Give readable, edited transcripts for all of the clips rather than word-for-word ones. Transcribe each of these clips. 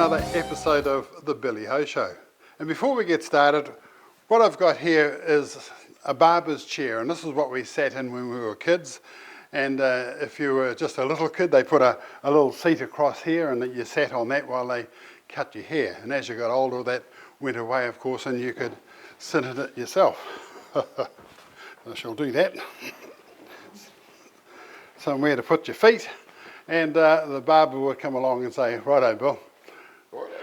another episode of the Billy Hoe Show. And before we get started, what I've got here is a barber's chair, and this is what we sat in when we were kids. And if you were just a little kid, they put a little seat across here, and you sat on that while they cut your hair. And as you got older, that went away, of course, and you could sit in it yourself. I shall do that. Somewhere to put your feet, and the barber would come along and say, "Righto, Bill." Righto,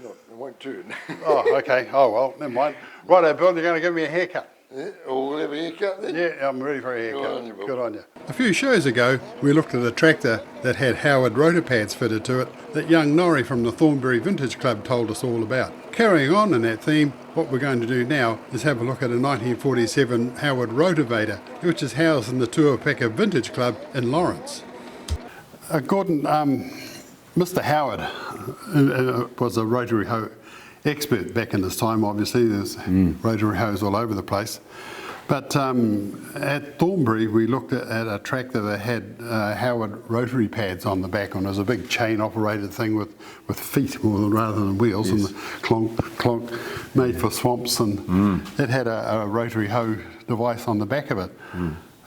Bill. I won't turn. Oh, okay. Oh, well, never mind. Righto, Bill, you're going to give me a haircut. Yeah, oh, we'll have a haircut then? Yeah, I'm ready for a haircut. Good on you, Bill. Good on you. A few shows ago, we looked at a tractor that had Howard rotor pads fitted to it that young Norrie from the Thornbury Vintage Club told us all about. Carrying on in that theme, what we're going to do now is have a look at a 1947 Howard rotavator, which is housed in the Tuapeka Vintage Club in Lawrence. Gordon, Mr. Howard was a rotary hoe expert back in his time. Obviously there's rotary hoes all over the place, but at Thornbury we looked at a tractor that had Howard rotary pads on the back, and it was a big chain operated thing with feet rather than wheels. Yes. And the clonk made for swamps, and it had a rotary hoe device on the back of it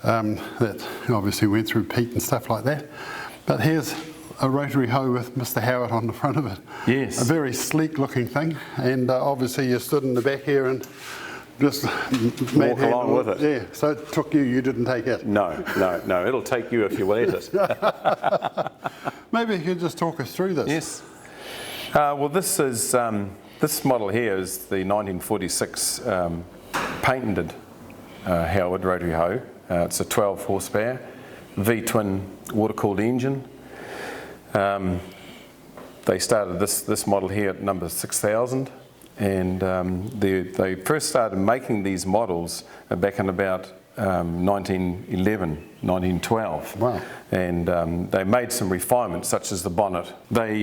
that obviously went through peat and stuff like that. But here's a rotary hoe with Mr. Howard on the front of it. Yes. A very sleek looking thing, and obviously you stood in the back here and just walk along with it. Yeah, so it took you, you didn't take it. No, it'll take you if you let it. Maybe you could just talk us through this. Yes. Well, this is this model here is the 1946 patented Howard rotary hoe. It's a 12 horsepower VTwin water-cooled engine. They started this model here at number 6,000, and they first started making these models back in about 1911, 1912. Wow. And they made some refinements, such as the bonnet. The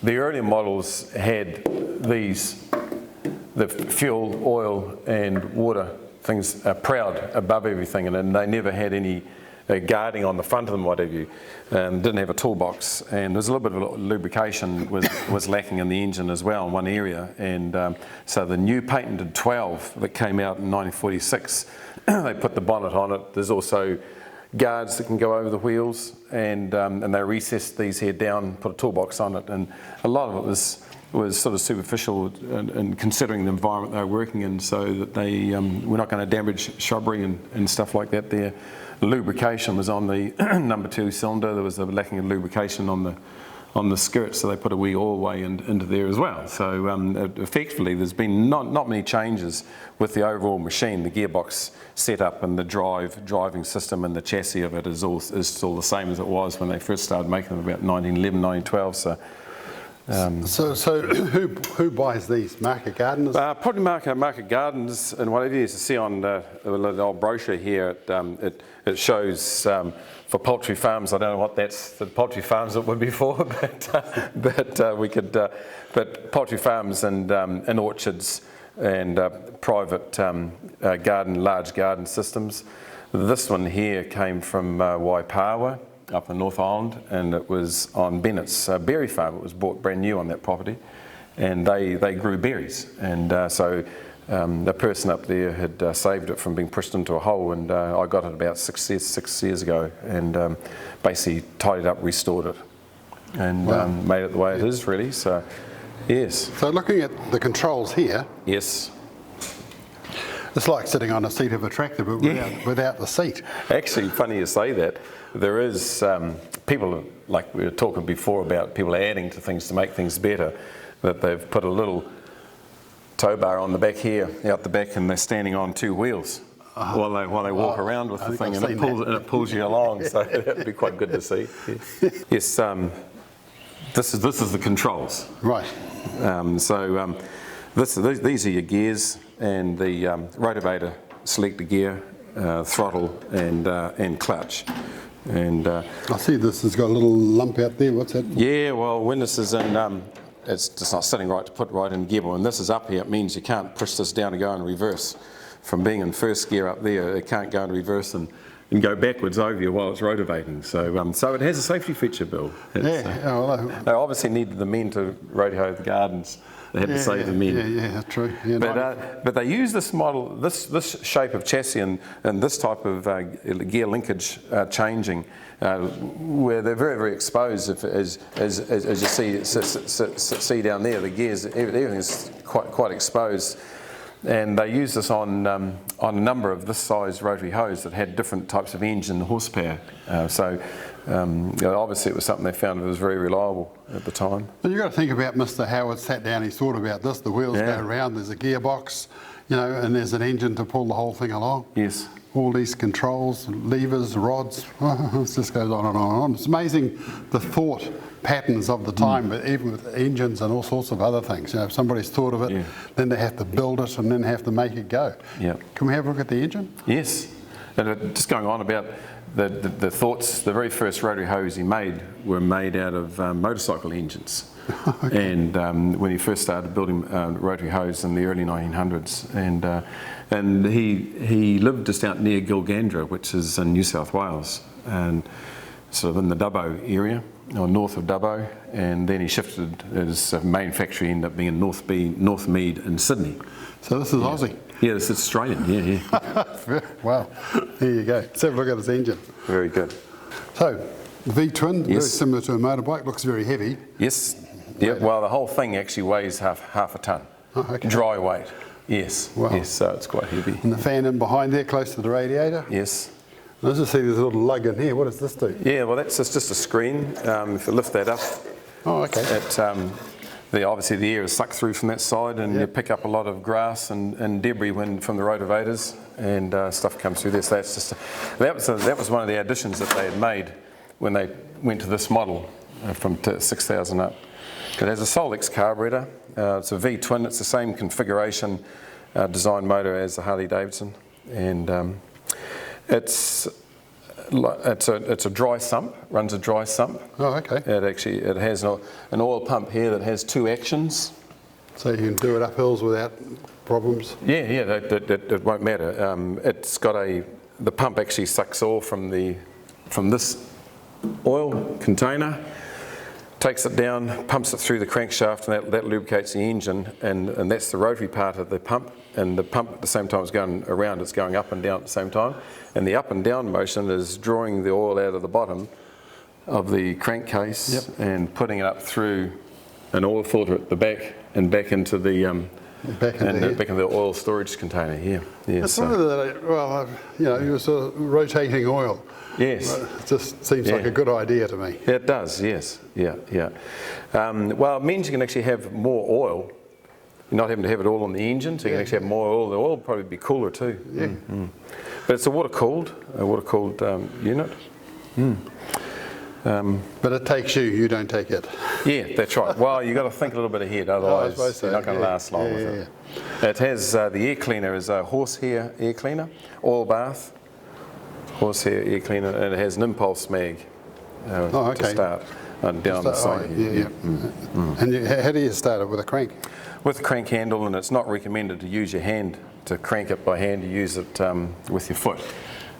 earlier models had the fuel, oil and water things proud above everything, and then they never had any guarding on the front of them, whatever you, didn't have a toolbox, and there's a little bit of lubrication was lacking in the engine as well in one area, and so the new patented 12 that came out in 1946, they put the bonnet on it. There's also guards that can go over the wheels, and they recessed these here down, put a toolbox on it, and a lot of it was sort of superficial and considering the environment they were working in, so that they were not going to damage shrubbery and stuff like that there. The lubrication was on the number 2 cylinder. There was a lacking of lubrication on the skirt, so they put a wee oil way into there as well. So effectively there's been not many changes with the overall machine. The gearbox setup and the driving system and the chassis of it is still the same as it was when they first started making them about 1911, 1912. So who buys these? Market gardeners? Probably market gardens, and whatever you see on the old brochure here, it shows for poultry farms. I don't know what that's the poultry farms it would be for, but poultry farms and orchards and private large garden systems. This one here came from Waipawa up in North Island, and it was on Bonnet's berry farm. It was bought brand new on that property, and they grew berries, and so the person up there had saved it from being pushed into a hole, and I got it about six years ago, and basically tied it up, restored it, and made it the way it is really. So yes. So looking at the controls here, yes, it's like sitting on a seat of a tractor, but without the seat. Actually, funny you say that. There is people, like we were talking before about people adding to things to make things better, that they've put a little tow bar on the back here, out the back, and they're standing on 2 wheels while they walk around with the thing, and it pulls you along. So that'd be quite good to see. Yes, this is the controls. Right. These are your gears, and the rotavator selector gear, throttle, and clutch. And I see this has got a little lump out there. What's that for? Yeah, well, when this is in, it's just not sitting right to put right in gear. But when this is up here, it means you can't push this down and go in reverse. From being in first gear up there, it can't go in reverse and and go backwards over you while it's rotivating. So so it has a safety feature, Bill. They obviously needed the men to rotary hoe the gardens. They had to save the men. Yeah, true. Yeah, but they use this model, this shape of chassis and this type of gear linkage changing, where they're very, very exposed. As you see down there, the gears, everything is quite exposed. And they use this on a number of this size rotary hoes that had different types of engine horsepower. Obviously it was something they found was very reliable at the time. And you've got to think about Mr. Howard sat down, he thought about this, the wheels go around, there's a gearbox, and there's an engine to pull the whole thing along. Yes. All these controls, levers, rods, it just goes on and on and on. It's amazing the thought patterns of the time, but even with engines and all sorts of other things. If somebody's thought of it, then they have to build it and then have to make it go. Can we have a look at the engine? Yes. And just going on about the thoughts, the very first rotary hoes he made were made out of motorcycle engines. And when he first started building rotary hoes in the early 1900s, and he lived just out near Gilgandra, which is in New South Wales, and sort of in the Dubbo area, or north of Dubbo, and then he shifted his main factory, ended up being in North Mead in Sydney. So this is Aussie? Yeah, this is Australian, Wow, there you go. Let's have a look at this engine. Very good. So, VTwin, very similar to a motorbike, looks very heavy. Yes. Yeah, well, the whole thing actually weighs half a tonne. Dry weight. Yes. Wow. Yes, so it's quite heavy. And the fan in behind there, close to the radiator. Yes. Let's just see this little lug in here. What does this do? Yeah, well, that's just a screen. If you lift that up, obviously the air is sucked through from that side, and you pick up a lot of grass and debris from the rotivators, and stuff comes through there. So that's just that was one of the additions that they had made when they went to this model from 6,000 up. It has a Solex carburetor. It's a V-twin. It's the same configuration, design motor as the Harley-Davidson, and it's a dry sump. Runs a dry sump. Oh, okay. It has an oil pump here that has two actions. So you can do it up hills without problems. Yeah, it won't matter. It's got the pump actually sucks oil from this oil container, takes it down, pumps it through the crankshaft, and that lubricates the engine, and that's the rotary part of the pump. And the pump at the same time is going around, it's going up and down at the same time. And the up and down motion is drawing the oil out of the bottom of the crankcase and putting it up through an oil filter at the back and back into the back into the oil storage container here. Yeah, you're sort of rotating oil. Yes. It just seems like a good idea to me. It does, yes. Yeah. Well, it means you can actually have more oil. You're not having to have it all on the engine, so you can actually have more oil. The oil will probably be cooler too. Yeah. But it's a water-cooled unit. But it takes you don't take it. Yeah, that's right. Well, you've got to think a little bit ahead, otherwise you're not going to last long with it. It has the air cleaner is a horsehair air cleaner, oil bath, horsehair air cleaner, and it has an impulse mag to start down the side. And how do you start it, with a crank? With a crank handle, and it's not recommended to use your hand to crank it by hand. You use it with your foot,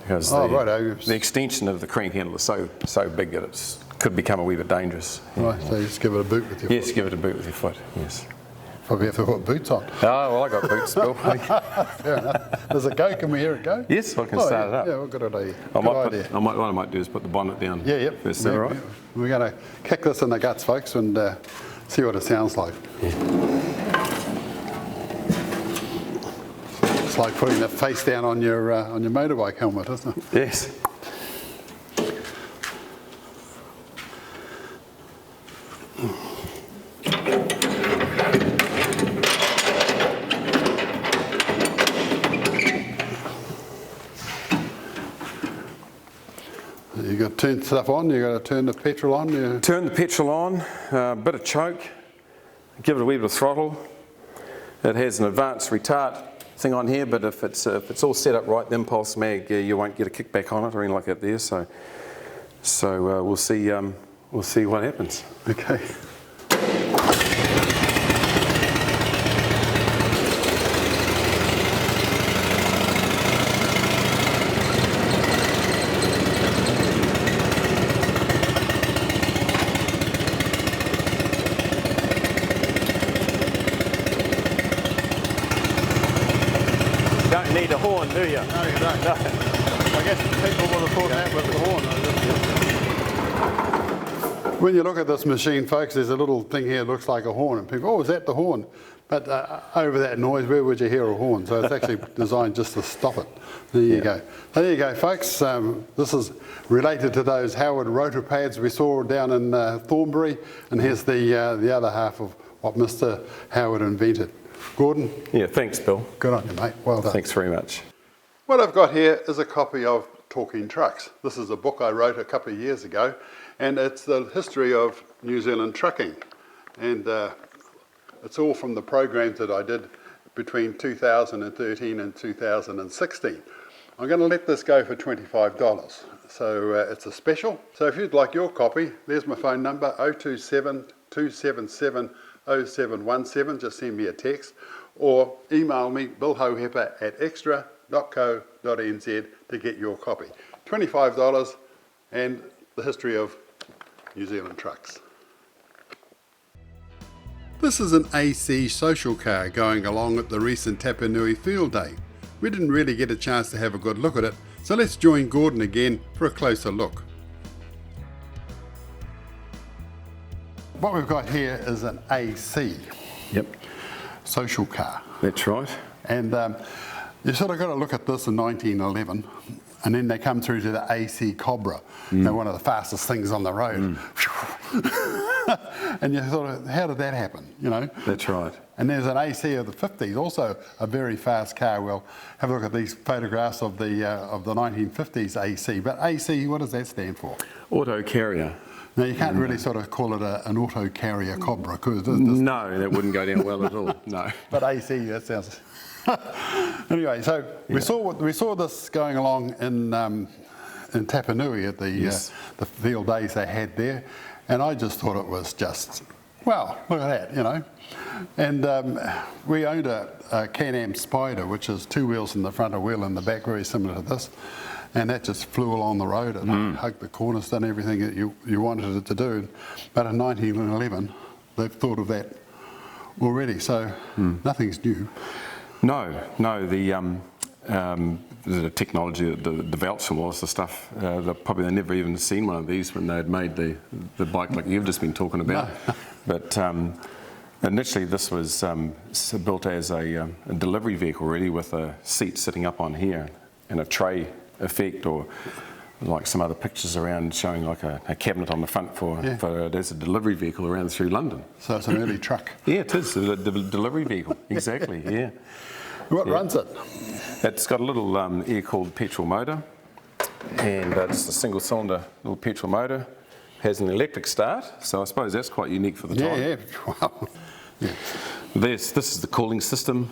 because the extension of the crank handle is so big that it could become a wee bit dangerous. Right, so you just give it a boot with your foot? Yes, give it a boot with your foot, yes. Probably have to put boots on. Oh, well, I got boots, Bill. Fair enough. Does it go? Can we hear it go? Yes, I can start it up. Yeah, well, good idea. What I might do is put the bonnet down. Is that all right? We're going to kick this in the guts, folks, and see what it sounds like. It's like putting the face down on your motorbike helmet, isn't it? Yes. You've got to turn stuff on, you've got to turn the petrol on. Turn the petrol on, a bit of choke, give it a wee bit of throttle. It has an advanced retard thing on here, but if it's all set up right, the impulse mag, you won't get a kickback on it or anything like that there. So we'll see what happens. Okay. do you? No, you don't. No. I guess people would have thought that was the horn. When you look at this machine, folks, there's a little thing here that looks like a horn, and people, oh, is that the horn? But over that noise, where would you hear a horn? So it's actually designed just to stop it. There you go. So there you go, folks. This is related to those Howard rotor pads we saw down in Thornbury, and here's the other half of what Mr. Howard invented. Gordon? Yeah, thanks, Bill. Good on you, mate. Well done. Thanks very much. What I've got here is a copy of Talking Trucks. This is a book I wrote a couple of years ago, and it's the history of New Zealand trucking. And it's all from the programs that I did between 2013 and 2016. I'm going to let this go for $25. So it's a special. So if you'd like your copy, there's my phone number, 027 277 0717. Just send me a text or email me, billhoheper@extra.co.nz to get your copy. $25 and the history of New Zealand trucks. This is an AC social car going along at the recent Tapanui Field Day. We didn't really get a chance to have a good look at it, so let's join Gordon again for a closer look. What we've got here is an AC social car. That's right. And you sort of got to look at this in 1911, and then they come through to the AC Cobra. They're one of the fastest things on the road. And you thought, how did that happen? You know? That's right. And there's an AC of the 50s, also a very fast car. We'll have a look at these photographs of the 1950s AC. But AC, what does that stand for? Auto carrier. Now, you can't really sort of call it an auto carrier Cobra, because No, that wouldn't go down well at all. No. But AC, that sounds. Anyway, so we saw this going along in Tapanui at the field days they had there, and I just thought it was just, wow, look at that, you know. And we owned a Can-Am Spider, which is two wheels in the front, a wheel in the back, very similar to this. And that just flew along the road and hugged the corners, done everything that you wanted it to do. But in 1911, they've thought of that already, so nothing's new. No, the technology that develops from all this stuff, they've never even seen one of these when they'd made the bike like you've just been talking about. No. But initially this was built as a delivery vehicle really, with a seat sitting up on here and a tray effect, or like some other pictures around showing like a cabinet on the front for as a delivery vehicle around through London. So it's an early truck. Yeah, it is a delivery vehicle, exactly, yeah. What runs it? It's got a little air-cooled petrol motor, and it's a single-cylinder little petrol motor. Has an electric start, so I suppose that's quite unique for the time. Yeah, wow. Yeah. This is the cooling system.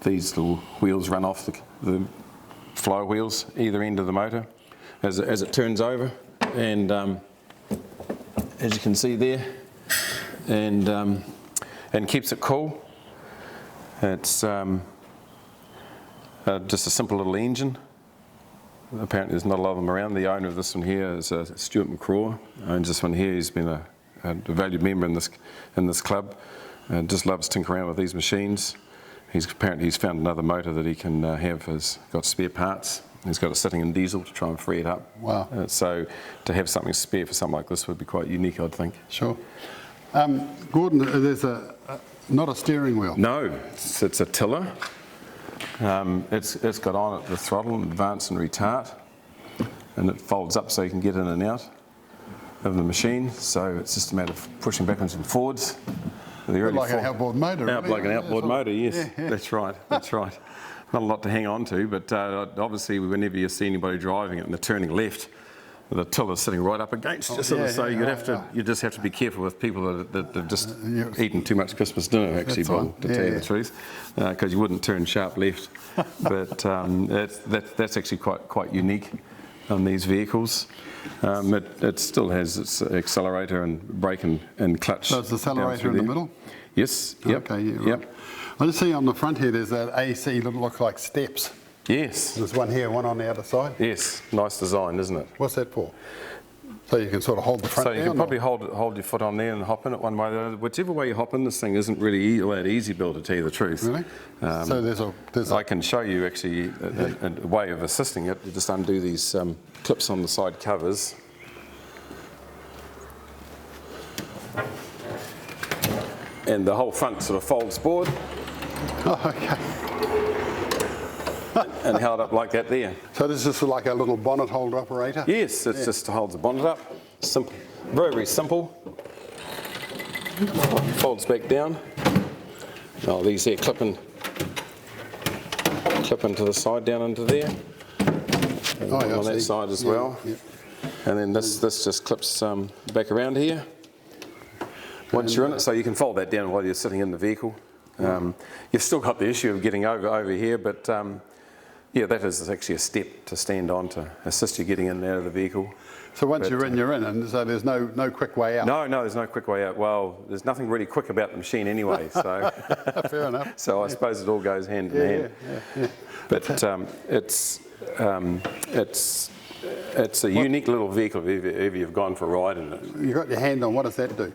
These little wheels run off the flow wheels either end of the motor as it turns over, and as you can see there, and keeps it cool. It's just a simple little engine. Apparently there's not a lot of them around. The owner of this one here is Stuart McCraw, owns this one here. He's been a valued member in this club, and just loves tinkering around with these machines. He's found another motor that he can have, has got spare parts. He's got it sitting in diesel to try and free it up. Wow. So to have something spare for something like this would be quite unique, I'd think. Sure. Gordon, there's not a steering wheel. No, it's a tiller. It's got on it the throttle, advance and retard, and it folds up so you can get in and out of the machine. So it's just a matter of pushing backwards and forwards. Like an outboard motor. Like an outboard motor, yes. Yeah. That's right. Not a lot to hang on to, but obviously whenever you see anybody driving it and they're turning left, the tiller's sitting right up against you, so you just have to be careful with people that have just eaten too much Christmas dinner, actually, to tell you the truth, because you wouldn't turn sharp left. But that's actually quite unique on these vehicles. It still has its accelerator and brake and clutch. So it's the accelerator in the middle? Yes. Yep. Okay. Yeah, right. Yep. I just see on the front here there's that AC that look like steps. Yes. There's one here, one on the other side. Yes. Nice design, isn't it? What's that for? So you can sort of hold the front So you down, can probably hold your foot on there and hop in it one way or the other. Whichever way you hop in, this thing isn't really all that easy, Bill, to tell you the truth. Really? So there's I can show you actually a way of assisting it. You just undo these clips on the side covers. And the whole front sort of folds forward. Oh, okay. And held up like that there. So this is like a little bonnet holder operator? Yes, it just holds the bonnet up. Simple, very, very simple. Folds back down. Oh, these here clip into the side down into there. And on that side as well. Yep. And then this just clips back around here. Once you're in it, so you can fold that down while you're sitting in the vehicle. You've still got the issue of getting over here, but yeah, that is actually a step to stand on to assist you getting in and out of the vehicle. So once you're in, and so there's no quick way out? No, there's no quick way out. Well, there's nothing really quick about the machine anyway, so... Fair enough. So I suppose it all goes hand in hand. Yeah. But it's a unique little vehicle if ever you've gone for a ride in it. You got your hand on, what does that do?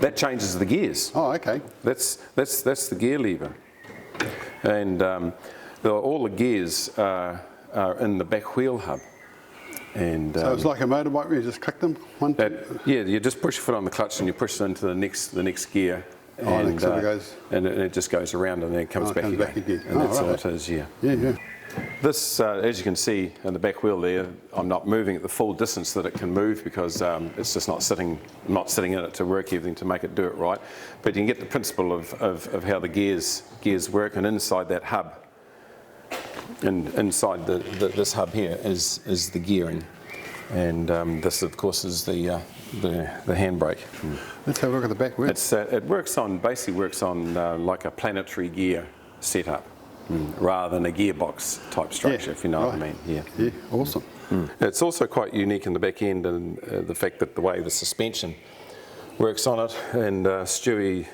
That changes the gears. Oh, okay. That's the gear lever. And all the gears are in the back wheel hub. And, so it's like a motorbike where you just click them? Yeah, you just push your foot on the clutch and you push it into the next gear. And, so it goes. And it just goes around and then it comes back again. And that's all it is, yeah. Yeah. This, as you can see in the back wheel there, I'm not moving at the full distance that it can move because it's just not sitting in it to work everything to make it do it right. But you can get the principle of how the gears work, and inside that hub, and inside this hub here is the gearing, and this of course is the handbrake. Let's have a look at the back wheel. It basically works on like a planetary gear setup. Rather than a gearbox type structure, if you know what I mean. Yeah, awesome. It's also quite unique in the back end, and the fact that the way the suspension works on it. And Stewie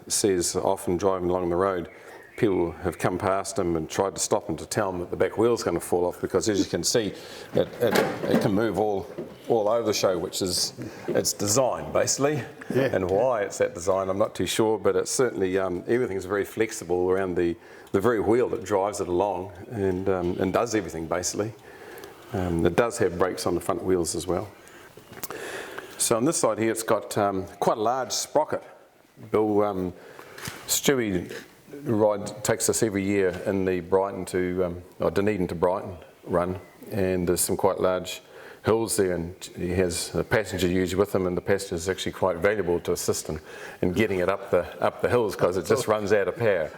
says often driving along the road, people have come past him and tried to stop him to tell him that the back wheel's going to fall off, because as you can see, it can move all over the show, which is its design basically. And why it's that design, I'm not too sure, but it's certainly everything's very flexible around the very wheel that drives it along and does everything basically. It does have brakes on the front wheels as well. So on this side here, it's got quite a large sprocket. Bill, Stewie Rod takes us every year in the Brighton or Dunedin to Brighton run, and there's some quite large hills there, and he has a passenger usually with him, and the passenger is actually quite valuable to assist him in getting it up the hills, because it just runs out of power.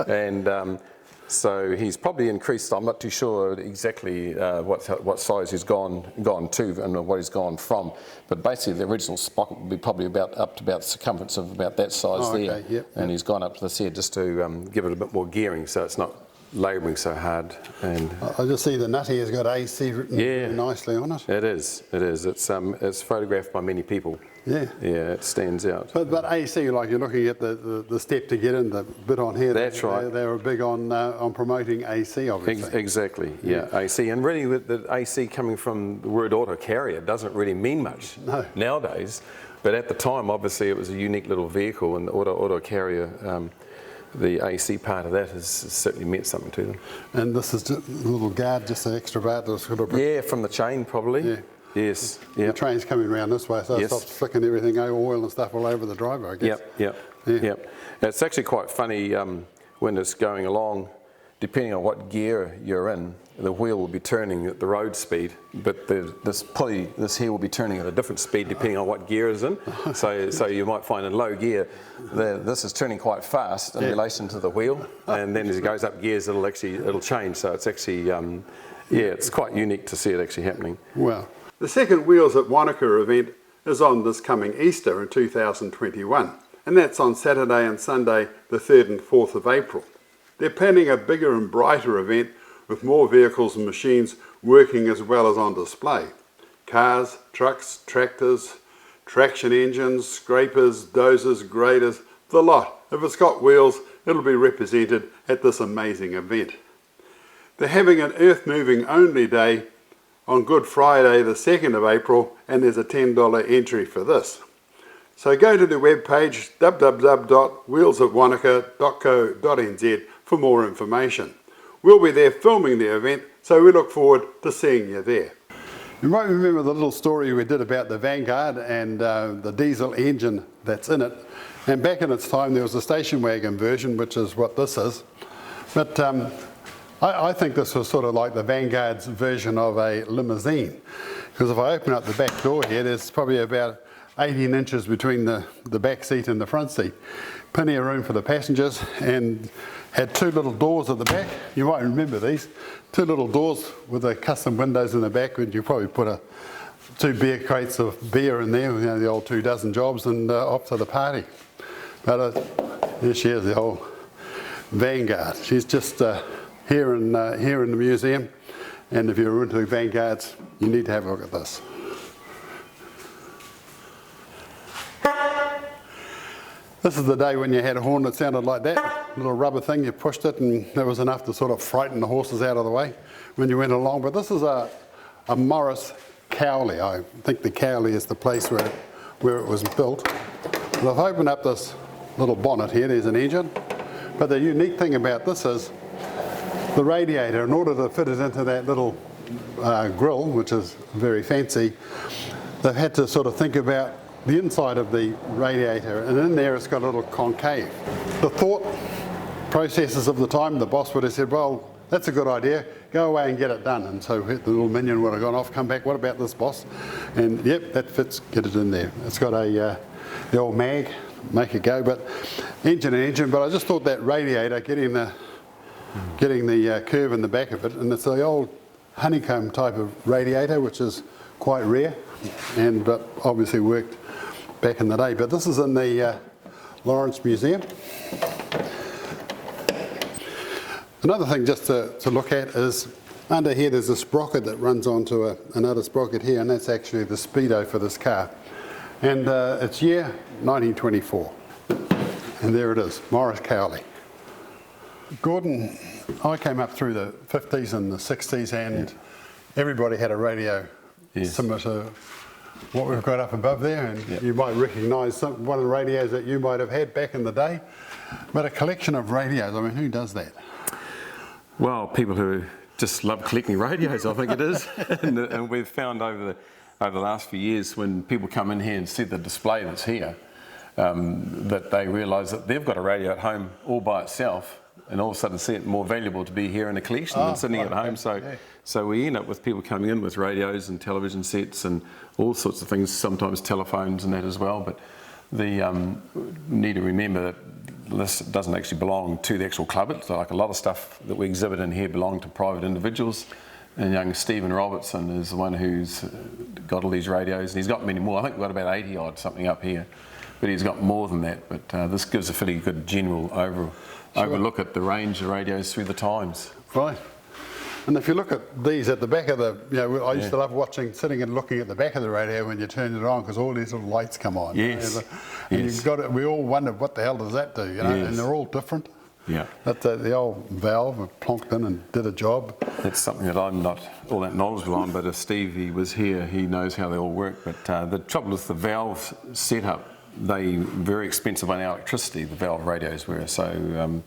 And so he's probably increased. I'm not too sure exactly what size he's gone to and what he's gone from, but basically the original sprocket would be probably up to about circumference of about that size there. And he's gone up to this here just to give it a bit more gearing, so it's not labouring so hard. And I just see the nutty has got AC written nicely on it. It is. It's photographed by many people. Yeah, it stands out. But AC, like you're looking at the step to get in, the bit on here. That's right. They were big on promoting AC, obviously. Exactly. Yeah, AC, and really with the AC coming from the word auto carrier doesn't really mean much nowadays. But at the time, obviously, it was a unique little vehicle, and the auto carrier. The AC part of that has certainly meant something to them. And this is just a little guard, just an extra bar that's got a... Yeah, from the chain probably. Yeah. Yes. The train's coming around this way, so it stops flicking everything, oil and stuff all over the driver, I guess. Yep. It's actually quite funny when it's going along, depending on what gear you're in, the wheel will be turning at the road speed, but this here will be turning at a different speed depending on what gear is in. So you might find in low gear, this is turning quite fast in relation to the wheel, and then as it goes up gears, it'll change. So it's actually, it's quite unique to see it actually happening. Well, the second Wheels at Wanaka event is on this coming Easter in 2021, and that's on Saturday and Sunday, the 3rd and 4th of April. They're planning a bigger and brighter event with more vehicles and machines working as well as on display. Cars, trucks, tractors, traction engines, scrapers, dozers, graders, the lot. If it's got wheels, it'll be represented at this amazing event. They're having an earth moving only day on Good Friday the 2nd of April, and there's a $10 entry for this. So go to the webpage www.wheelsofwanaka.co.nz for more information. We'll be there filming the event, so we look forward to seeing you there. You might remember the little story we did about the Vanguard and the diesel engine that's in it. And back in its time there was a station wagon version, which is what this is. But I think this was sort of like the Vanguard's version of a limousine. Because if I open up the back door here, there's probably about 18 inches between the back seat and the front seat. Plenty of room for the passengers, and had two little doors at the back. You might remember these. Two little doors with the custom windows in the back, and you probably put two beer crates of beer in there, you know, the old 2 dozen jobs, and off to the party. But here she is, the old Vanguard. She's just here in the museum, and if you're into Vanguards, you need to have a look at this. This is the day when you had a horn that sounded like that, little rubber thing, you pushed it and that was enough to sort of frighten the horses out of the way when you went along. But this is a Maurice Cowley. I think the Cowley is the place where it was built. And I've opened up this little bonnet here, there's an engine. But the unique thing about this is the radiator. In order to fit it into that little grill, which is very fancy, they've had to sort of think about the inside of the radiator, and in there it's got a little concave. The thought processes of the time, the boss would have said, well, that's a good idea, go away and get it done. And so the little minion would have gone off, come back, what about this, boss? And yep, that fits, get it in there. It's got the old mag, make it go, but engine, but I just thought that radiator, getting the curve in the back of it, and it's the old honeycomb type of radiator, which is quite rare, but obviously worked back in the day. But this is in the Lawrence Museum. Another thing just to look at is under here there's a sprocket that runs onto another sprocket here, and that's actually the speedo for this car. And it's year 1924. And there it is, Maurice Cowley. Gordon, I came up through the 50s and the 60s, and everybody had a radio similar to what we've got up above there, and you might recognise one of the radios that you might have had back in the day. But a collection of radios, I mean, who does that? Well, people who just love collecting radios, I think it is. and we've found over the last few years, when people come in here and see the display that's here, that they realise that they've got a radio at home all by itself, and all of a sudden see it more valuable to be here in a collection than sitting at home. So we end up with people coming in with radios and television sets and all sorts of things, sometimes telephones and that as well. But we need to remember that this doesn't actually belong to the actual club. It's like a lot of stuff that we exhibit in here belong to private individuals. And young Stephen Robertson is the one who's got all these radios, and he's got many more. I think we've got about 80 odd something up here, but he's got more than that. But this gives a fairly good general overlook at the range of radios through the times. Right. And if you look at these at the back of the, I used to love sitting and looking at the back of the radio when you turn it on, because all these little lights come on. Yes. And you've got it, we all wondered what the hell does that do, and they're all different. Yeah. But the old valve plonked in and did a job. That's something that I'm not all that knowledgeable on, but if Stevie was here, he knows how they all work. But the trouble with the valve setup, they very expensive on electricity, the valve radios were. So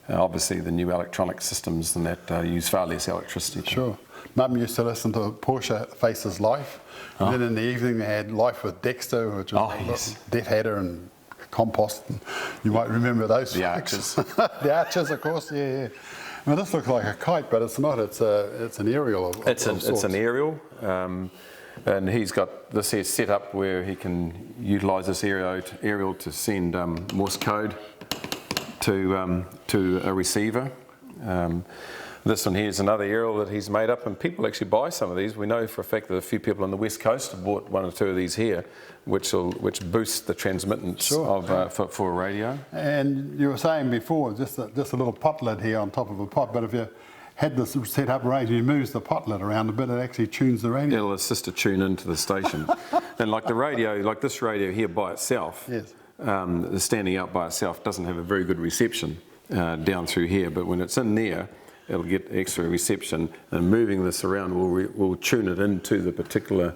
obviously the new electronic systems and that use far less electricity. Sure. Mum used to listen to Porsche Faces Life, and then in the evening they had Life with Dexter, which was Death Hatter and Compost. And you might remember those. The Archers. The Archers, of course, yeah. Well, this looks like a kite, but it's not. It's an aerial. It's an aerial. And he's got this here set up where he can utilise this aerial to send Morse code to a receiver. This one here is another aerial that he's made up, and people actually buy some of these. We know for a fact that a few people on the west coast have bought one or two of these here, which boosts the transmittance for a radio. And you were saying before, just a little pot lid here on top of a pot, but if you had this set up radio, you moves the pot lid around a bit, it actually tunes the radio. It'll assist to tune into the station. And like the radio, like this radio here by itself, standing out by itself, doesn't have a very good reception down through here, but when it's in there, it'll get extra reception, and moving this around will tune it into the particular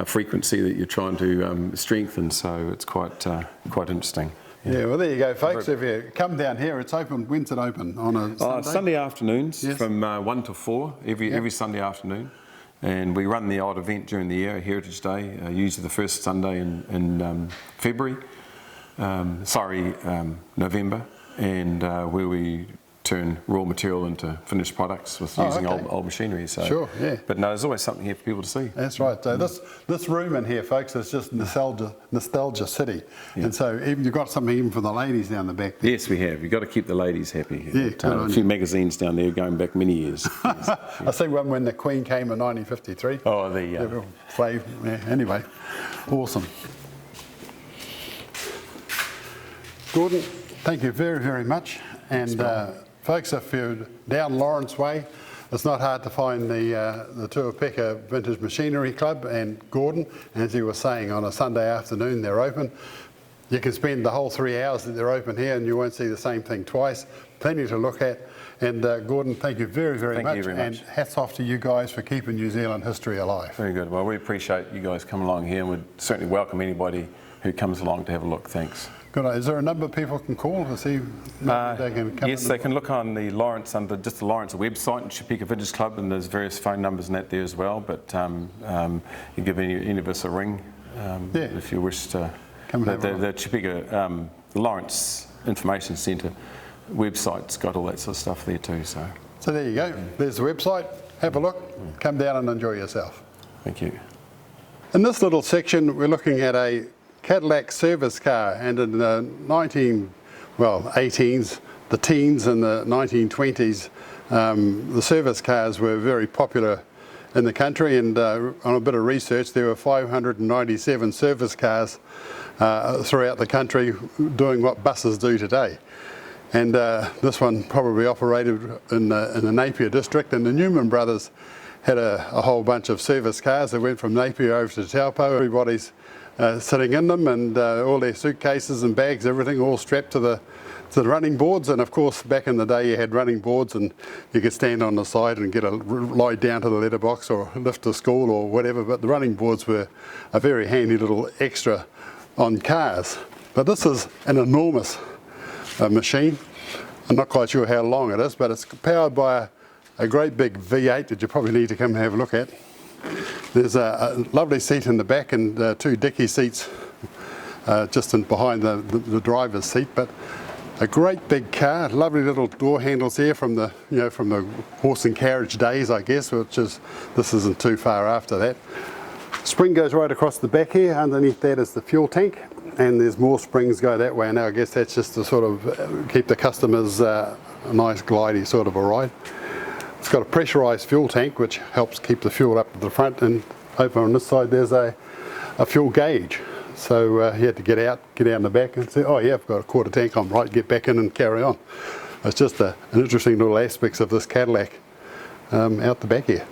frequency that you're trying to strengthen. So it's quite interesting. Yeah, well, there you go, folks. If you come down here, it's open. When's it open? On a Sunday? Sunday afternoons, yes, from 1 to 4 every Sunday afternoon. And we run the odd event during the year, Heritage Day, usually the first Sunday in February, November, and where we turn raw material into finished products with using old machinery. So, sure, yeah. But no, there's always something here for people to see. That's right. So this room in here, folks, is just nostalgia city. Yeah. And so even you've got something even for the ladies down the back there. Yes, we have. You've got to keep the ladies happy. Yeah, A few magazines down there going back many years. Yes. I see one when the Queen came in 1953. Oh, there you go. Yeah, anyway, awesome. Gordon, thank you very, very much. And folks, if you're down Lawrence Way, it's not hard to find the Tuapeka Vintage Machinery Club and Gordon. As he was saying, on a Sunday afternoon they're open. You can spend the whole 3 hours that they're open here and you won't see the same thing twice. Plenty to look at. And Gordon, thank you very, very much. And hats off to you guys for keeping New Zealand history alive. Very good. Well, we appreciate you guys coming along here, and we'd certainly welcome anybody who comes along to have a look. Thanks. Good. Is there a number people can call to see they can come? Yes, they can look on the Lawrence, under just the Lawrence website, and Tuapeka Vintage Club, and there's various phone numbers in that there as well. But you give any of us a ring if you wish to. Come the Tuapeka Lawrence Information Centre website's got all that sort of stuff there too. So there you go. There's the website. Have a look. Come down and enjoy yourself. Thank you. In this little section, we're looking at a Cadillac service car, and in the 18s, the teens and the 1920s, the service cars were very popular in the country, and on a bit of research, there were 597 service cars throughout the country doing what buses do today. And this one probably operated in the Napier district, and the Newman brothers had a whole bunch of service cars that went from Napier over to Tuapeka. Everybody's sitting in them, and all their suitcases and bags, everything all strapped to the running boards. And of course, back in the day, you had running boards, and you could stand on the side and lie down to the letterbox or lift to school or whatever. But the running boards were a very handy little extra on cars. But this is an enormous machine. I'm not quite sure how long it is, but it's powered by a great big V8 that you probably need to come and have a look at. There's a lovely seat in the back and two dicky seats just behind the driver's seat, but a great big car, lovely little door handles here from the horse and carriage days, I guess, this isn't too far after that. Spring goes right across the back here. Underneath that is the fuel tank, and there's more springs go that way. Now I guess that's just to sort of keep the customers a nice glidey sort of a ride. It's got a pressurised fuel tank which helps keep the fuel up at the front, and over on this side there's a fuel gauge. So you had to get out in the back and say, oh yeah, I've got a quarter tank, I'm right, get back in and carry on. It's just an interesting little aspects of this Cadillac out the back here.